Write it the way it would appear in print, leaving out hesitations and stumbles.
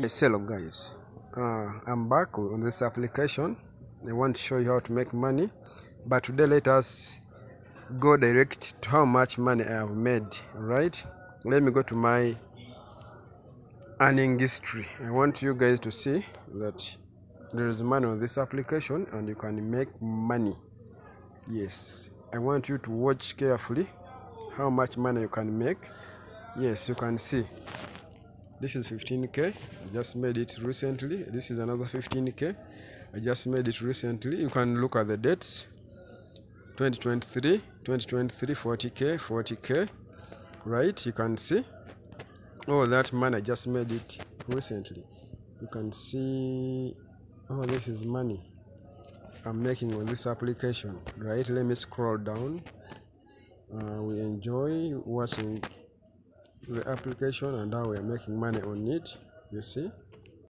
Yes, hello guys, I'm back on this application. I want to show you how to make money, but today let us go direct to how much money I have made. Right, let me go to my earning history. I want you guys to see that there is money on this application and you can make money. Yes, I want you to watch carefully how much money you can make. Yes, you can see this is 15k. I just made it recently. This is another 15k. I just made it recently. You can look at the dates. 2023, 40k, 40k. Right? You can see all that money. I just made it recently. You can see oh, this is money I'm making on this application. Right? Let me scroll down. We enjoy watching the application and how we are making money on it. You see.